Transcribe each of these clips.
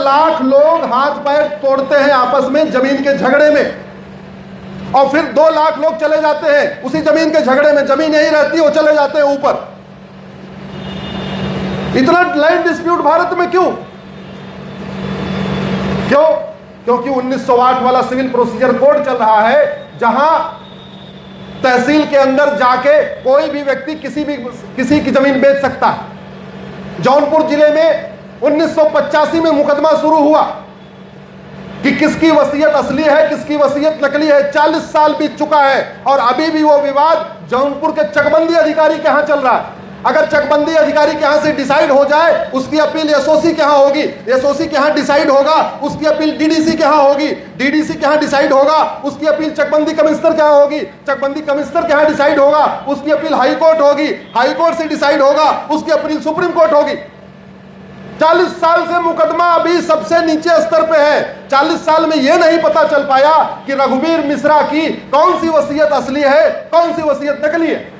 लाख लोग हाथ पैर तोड़ते हैं आपस में जमीन के झगड़े में, और फिर 2 लाख लोग चले जाते हैं उसी जमीन के झगड़े में, जमीन यही रहती है, वो चले जाते हैं ऊपर। इतना लैंड डिस्प्यूट भारत में क्यों? क्योंकि 1908 वाला सिविल प्रोसीजर कोड चल रहा है, जहां तहसील के अंदर जाके कोई भी व्यक्ति किसी की जमीन बेच सकता है। जौनपुर जिले में 1985 में मुकदमा शुरू हुआ कि किसकी वसीयत असली है, किसकी वसीयत नकली है। 40 साल बीत चुका है और अभी भी वो विवाद जौनपुर के चकबंदी अधिकारी के यहां चल रहा है। अगर चकबंदी अधिकारी के यहां से डिसाइड हो जाए, उसकी अपील एसओसी के यहां होगी, एसओसी के यहां डिसाइड होगा, उसकी अपील डीडीसी के यहां होगी, डीडीसी के यहां डिसाइड होगा, उसकी अपील चकबंदी कमिश्नर के यहां होगी, चकबंदी कमिश्नर के यहां डिसाइड होगा, उसकी अपील हाई कोर्ट होगी, हाई कोर्ट से डिसाइड होगा, उसकी अपील सुप्रीम कोर्ट होगी। 40 साल से मुकदमा अभी सबसे नीचे स्तर पे है। 40 साल में यह नहीं पता चल पाया कि रघुवीर मिश्रा की कौन सी वसीयत असली है, कौन सी वसीयत नकली है।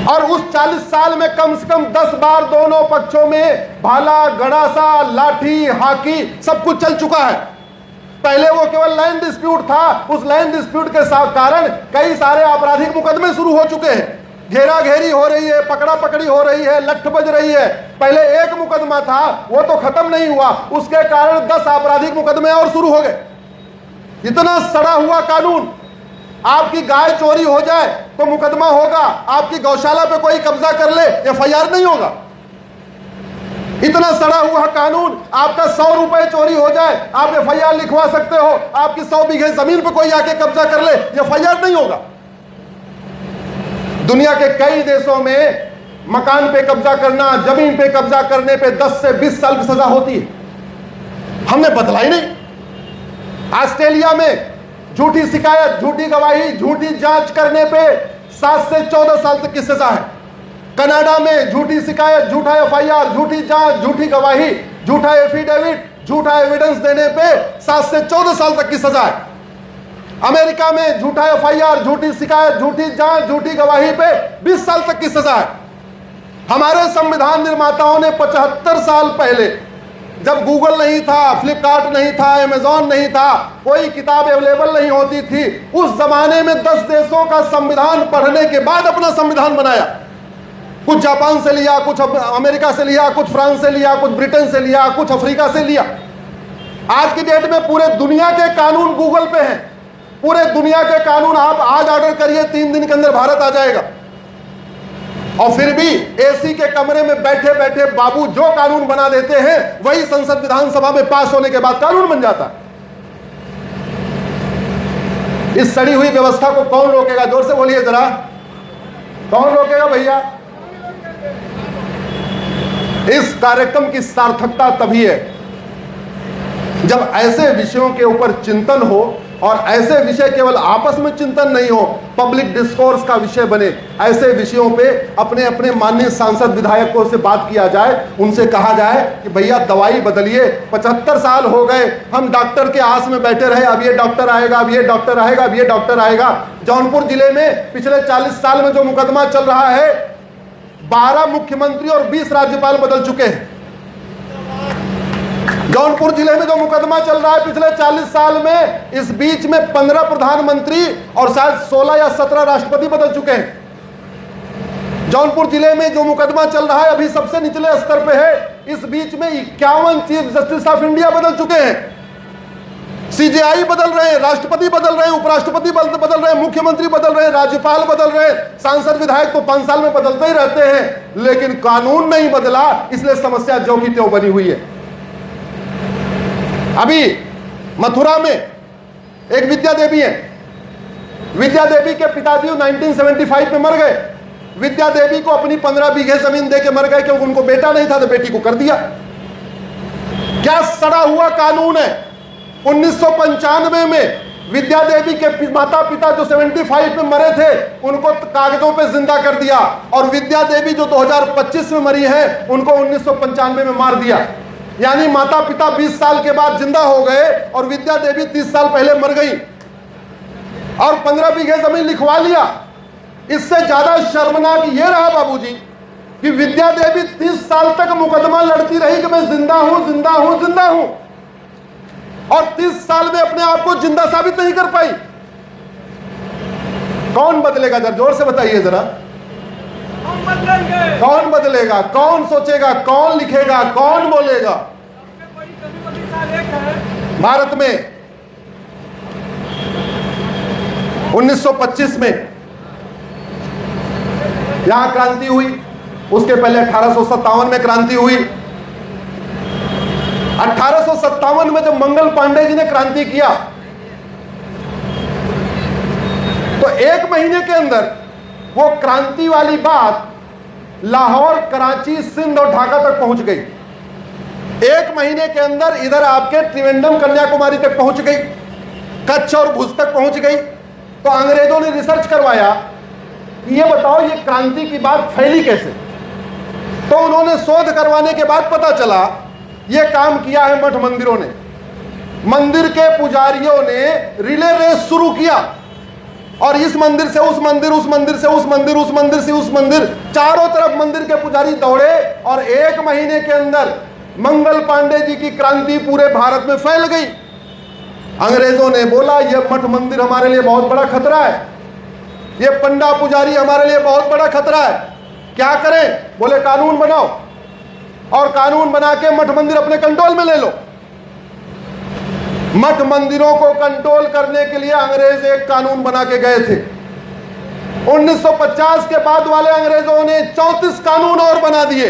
और उस 40 साल में कम से कम 10 बार दोनों पक्षों में भाला, गड़ासा, लाठी, हाकी सब कुछ चल चुका है। पहले वो केवल लैंड डिस्प्यूट था, उस लैंड डिस्प्यूट के कारण कई सारे आपराधिक मुकदमे शुरू हो चुके हैं। घेरा घेरी हो रही है, पकड़ा पकड़ी हो रही है, लठ बज रही है। पहले एक मुकदमा था, वो तो खत्म नहीं हुआ, उसके कारण 10 आपराधिक मुकदमे और शुरू हो गए। इतना सड़ा हुआ कानून। आपकी गाय चोरी हो जाए तो मुकदमा होगा, आपकी गौशाला पे कोई कब्जा कर ले एफआईआर नहीं होगा। इतना सड़ा हुआ कानून। आपका 100 रुपए चोरी हो जाए, आप एफआईआर लिखवा सकते हो, आपकी 100 बीघे जमीन पे कोई आके कब्जा कर ले एफआईआर नहीं होगा। दुनिया के कई देशों में मकान पे कब्जा करना, जमीन पे कब्जा करने पे 10 से 20 साल की सजा होती है। हमने बदला ही नहीं। ऑस्ट्रेलिया में झूठी शिकायत, झूठी गवाही, झूठी जांच करने पे 7 से 14 साल तक की सजा है। कनाडा में झूठी शिकायत, झूठा एफआईआर, झूठी जांच, झूठी गवाही, झूठा एफिडेविट, झूठा एविडेंस देने पे 7 से 14 साल तक की सजा है। अमेरिका में झूठा एफआईआर, झूठी शिकायत, झूठी जांच, झूठी गवाही पे 20 साल तक की सजा है। हमारे संविधान निर्माताओं ने 75 साल पहले, जब गूगल नहीं था, फ्लिपकार्ट नहीं था, अमेजॉन नहीं था, कोई किताब अवेलेबल नहीं होती थी, उस जमाने में 10 देशों का संविधान पढ़ने के बाद अपना संविधान बनाया। कुछ जापान से लिया, कुछ अमेरिका से लिया, कुछ फ्रांस से लिया, कुछ ब्रिटेन से लिया, कुछ अफ्रीका से लिया। आज की डेट में पूरे दुनिया के कानून गूगल पे हैं। पूरे दुनिया के कानून आप आज ऑर्डर करिए, 3 दिन के अंदर भारत आ जाएगा। और फिर भी एसी के कमरे में बैठे बैठे बाबू जो कानून बना देते हैं, वही संसद विधानसभा में पास होने के बाद कानून बन जाता है। इस सड़ी हुई व्यवस्था को कौन रोकेगा? जोर से बोलिए जरा, कौन रोकेगा भैया? इस कार्यक्रम की सार्थकता तभी है जब ऐसे विषयों के ऊपर चिंतन हो, और ऐसे विषय केवल आपस में चिंतन नहीं हो, पब्लिक डिस्कोर्स का विषय बने। ऐसे विषयों पे अपने अपने माननीय सांसद विधायकों से बात किया जाए, उनसे कहा जाए कि भैया दवाई बदलिए। 75 साल हो गए, हम डॉक्टर के आस में बैठे रहे, अब ये डॉक्टर आएगा, अब ये डॉक्टर आएगा, अब ये डॉक्टर आएगा। जौनपुर जिले में पिछले 40 साल में जो मुकदमा चल रहा है, 12 मुख्यमंत्री और 20 राज्यपाल बदल चुके हैं। जौनपुर जिले में जो मुकदमा चल रहा है पिछले 40 साल में, इस बीच में 15 प्रधानमंत्री और शायद 16 या 17 राष्ट्रपति बदल चुके हैं। जौनपुर जिले में जो मुकदमा चल रहा है अभी सबसे निचले स्तर पे है, इस बीच में 51 चीफ जस्टिस ऑफ इंडिया बदल चुके हैं। सीजेआई बदल रहे हैं, राष्ट्रपति बदल रहे हैं, उपराष्ट्रपति बदल रहे हैं, मुख्यमंत्री बदल रहे हैं, राज्यपाल बदल रहे हैं, सांसद विधायक तो 5 साल में बदलते ही रहते हैं, लेकिन कानून नहीं बदला, इसलिए समस्या जो की त्यों बनी हुई है। अभी मथुरा में एक विद्या देवी है। विद्या देवी के पिताजी 1975 में मर गए। विद्या देवी को अपनी 15 बीघे जमीन देके मर गए, क्योंकि उनको बेटा नहीं था तो बेटी को कर दिया। क्या सड़ा हुआ कानून है। 1995 में विद्या देवी के माता पिता जो 75 में मरे थे, उनको कागजों पे जिंदा कर दिया, और विद्या देवी जो 2025 में मरी है, उनको 1995 में मार दिया। यानी माता पिता 20 साल के बाद जिंदा हो गए और विद्या देवी 30 साल पहले मर गई, और 15 बीघे जमीन लिखवा लिया। इससे ज्यादा शर्मनाक ये रहा बाबूजी कि विद्या देवी 30 साल तक मुकदमा लड़ती रही कि मैं जिंदा हूं, जिंदा हूं, जिंदा हूं, और 30 साल में अपने आप को जिंदा साबित नहीं कर पाई। कौन बदलेगा? जरा जोर से बताइए जरा, कौन बदलेगा? कौन सोचेगा? कौन लिखेगा? कौन बोलेगा? भारत में 1925 में यहां क्रांति हुई, उसके पहले 1857 में क्रांति हुई। 1857 में जब मंगल पांडे जी ने क्रांति किया तो 1 महीने के अंदर वो क्रांति वाली बात लाहौर, कराची, सिंध और ढाका तक पहुंच गई। 1 महीने के अंदर इधर आपके त्रिवेंद्रम, कन्याकुमारी तक पहुंच गई, कच्छ और भुज तक पहुंच गई। तो अंग्रेजों ने रिसर्च करवाया कि ये बताओ ये क्रांति की बात फैली कैसे। तो उन्होंने शोध करवाने के बाद पता चला ये काम किया है मठ मंदिरों ने। मंदिर के पुजारियों ने रिले रेस शुरू किया और इस मंदिर से उस मंदिर, उस मंदिर से उस मंदिर, उस मंदिर से उस मंदिर, चारों तरफ मंदिर के पुजारी दौड़े और 1 महीने के अंदर मंगल पांडे जी की क्रांति पूरे भारत में फैल गई। अंग्रेजों ने बोला यह मठ मंदिर हमारे लिए बहुत बड़ा खतरा है, ये पंडा पुजारी हमारे लिए बहुत बड़ा खतरा है, क्या करें? बोले कानून बनाओ और कानून बना के मठ मंदिर अपने कंट्रोल में ले लो। मठ मंदिरों को कंट्रोल करने के लिए अंग्रेज एक कानून बना के गए थे। 1950 के बाद वाले अंग्रेजों ने 34 कानून और बना दिए।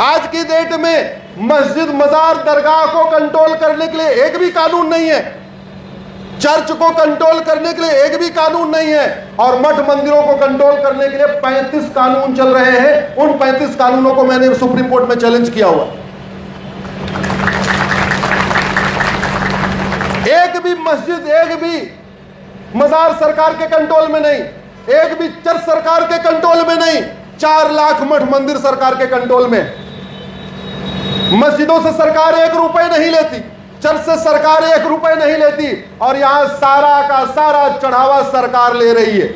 आज की डेट में मस्जिद, मजार, दरगाह को कंट्रोल करने के लिए एक भी कानून नहीं है, चर्च को कंट्रोल करने के लिए एक भी कानून नहीं है, और मठ मंदिरों को कंट्रोल करने के लिए 35 कानून चल रहे हैं। उन 35 कानूनों को मैंने सुप्रीम कोर्ट में चैलेंज किया हुआ। एक भी मस्जिद, एक भी मजार सरकार के कंट्रोल में नहीं, एक भी चर्च सरकार के कंट्रोल में नहीं, 4 लाख मठ मंदिर सरकार के कंट्रोल में। मस्जिदों से सरकार 1 रुपए नहीं लेती, चर्च से सरकार 1 रुपए नहीं लेती, और यहां सारा का सारा चढ़ावा सरकार ले रही है।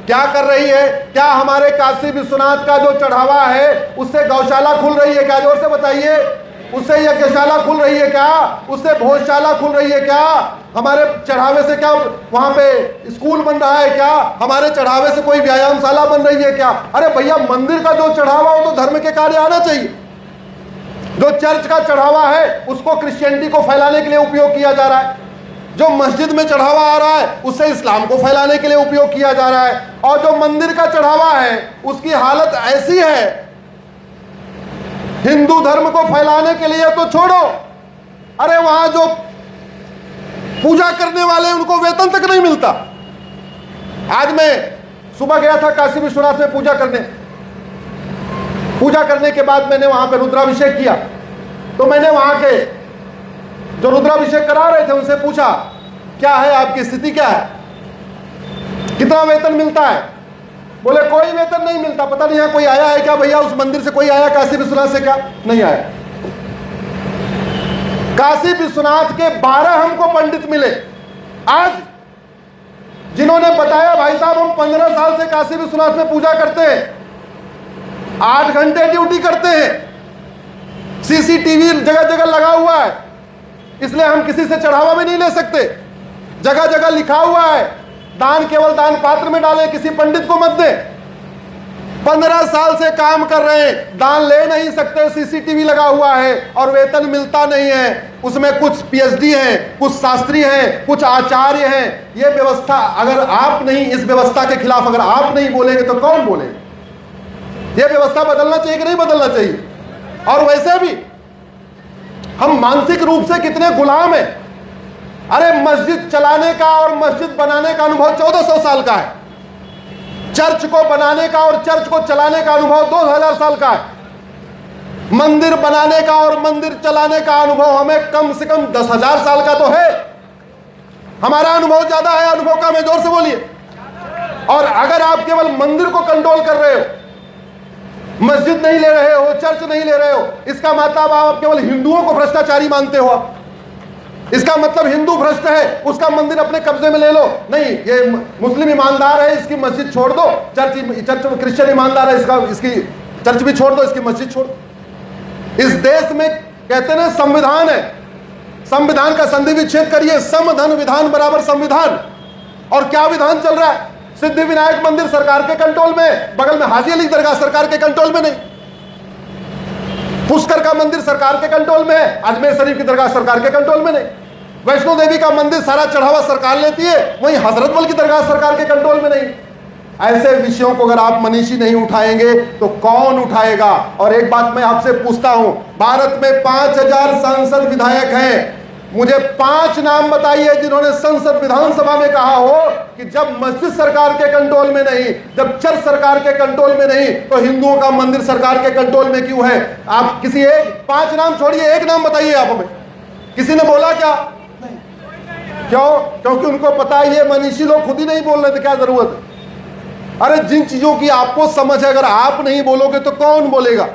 क्या कर रही है? क्या हमारे काशी विश्वनाथ का जो चढ़ावा है उससे गौशाला खुल रही है क्या? जोर से बताइए। उससे यज्ञशाला खुल रही है क्या? उससे भोजशाला खुल रही है क्या? हमारे चढ़ावे से क्या वहां पे स्कूल बन रहा है क्या? हमारे चढ़ावे से कोई व्यायामशाला बन रही है क्या? अरे भैया, मंदिर का जो चढ़ावा हो तो धर्म के कार्य आना चाहिए। जो चर्च का चढ़ावा है उसको क्रिश्चियनिटी को फैलाने के लिए उपयोग किया जा रहा है, जो मस्जिद में चढ़ावा आ रहा है उससे इस्लाम को फैलाने के लिए उपयोग किया जा रहा है, और जो मंदिर का चढ़ावा है उसकी हालत ऐसी है, हिंदू धर्म को फैलाने के लिए तो छोड़ो, अरे वहां जो पूजा करने वाले उनको वेतन तक नहीं मिलता। आज मैं सुबह गया था काशी विश्वनाथ में पूजा करने के बाद मैंने वहां पे रुद्राभिषेक किया। तो मैंने वहां के जो रुद्राभिषेक करा रहे थे उनसे पूछा क्या है आपकी स्थिति, क्या है, कितना वेतन मिलता है? बोले कोई वेतन नहीं मिलता। पता नहीं यहाँ कोई आया है क्या भैया? उस मंदिर से कोई आया काशी विश्वनाथ से? क्या नहीं आया। काशी विश्वनाथ के 12 हमको पंडित मिले आज, जिन्होंने बताया भाई साहब हम 15 साल से काशी विश्वनाथ में पूजा करते हैं, 8 घंटे ड्यूटी करते हैं, सीसीटीवी जगह जगह लगा हुआ है, इसलिए हम किसी से चढ़ावा भी नहीं ले सकते। जगह जगह लिखा हुआ है दान केवल दान पात्र में डालें, किसी पंडित को मत दें। 15 साल से काम कर रहे हैं, दान ले नहीं सकते, सीसीटीवी लगा हुआ है और वेतन मिलता नहीं है। उसमें कुछ पीएचडी हैं, कुछ शास्त्री हैं, कुछ आचार्य हैं। ये व्यवस्था अगर आप नहीं, इस व्यवस्था के खिलाफ अगर आप नहीं बोलेंगे तो कौन बोलेगा? ये व्यवस्था बदलना चाहिए कि नहीं बदलना चाहिए? और वैसे भी हम मानसिक रूप से कितने गुलाम हैं। अरे मस्जिद चलाने का और मस्जिद बनाने का अनुभव 1400 साल का है, चर्च को बनाने का और चर्च को चलाने का अनुभव 2000 साल का है, मंदिर बनाने का और मंदिर चलाने का अनुभव हमें कम से कम 10,000 साल का तो है। हमारा अनुभव ज्यादा है अनुभव का, मैं जोर से बोलिए। और अगर आप केवल मंदिर को कंट्रोल कर रहे हो, मस्जिद नहीं ले रहे हो, चर्च नहीं ले रहे हो, इसका मतलब आप केवल हिंदुओं को भ्रष्टाचारी मानते हो। इसका मतलब हिंदू भ्रष्ट है, उसका मंदिर अपने कब्जे में ले लो। नहीं, ये मुस्लिम ईमानदार है, इसकी मस्जिद छोड़ दो। चर्च क्रिश्चियन ईमानदार है, इसकी चर्च भी छोड़ दो, इसकी मस्जिद छोड़ दो। इस देश में कहते ना संविधान है, संविधान का संधि विच्छेद करिए, सम धन विधान बराबर संविधान। और क्या विधान चल रहा है? सिद्धि विनायक मंदिर सरकार के कंट्रोल में, बगल में हाजी अली दरगाह सरकार के कंट्रोल में नहीं। पुष्कर का मंदिर सरकार के कंट्रोल में है, अजमेर शरीफ की दरगाह सरकार के कंट्रोल में नहीं। वैष्णो देवी का मंदिर सारा चढ़ावा सरकार लेती है, वहीं हजरत बल की दरगाह सरकार के कंट्रोल में नहीं। ऐसे विषयों को अगर आप मनीषी नहीं उठाएंगे तो कौन उठाएगा? और एक बात मैं आपसे पूछता हूं, भारत में 5000 सांसद विधायक हैं, मुझे 5 नाम बताइए जिन्होंने संसद विधानसभा में कहा हो कि जब मस्जिद सरकार के कंट्रोल में नहीं, जब चर्च सरकार के कंट्रोल में नहीं, तो हिंदुओं का मंदिर सरकार के कंट्रोल में क्यों है? आप किसी 5 नाम छोड़िए, एक नाम बताइए आप हमें। किसी ने बोला क्या? नहीं। क्यों? क्योंकि उनको पता है ये मनीषी लोग खुद ही नहीं बोल रहे थे, क्या जरूरत है? अरे जिन चीजों की आपको समझ है, अगर आप नहीं बोलोगे तो कौन बोलेगा?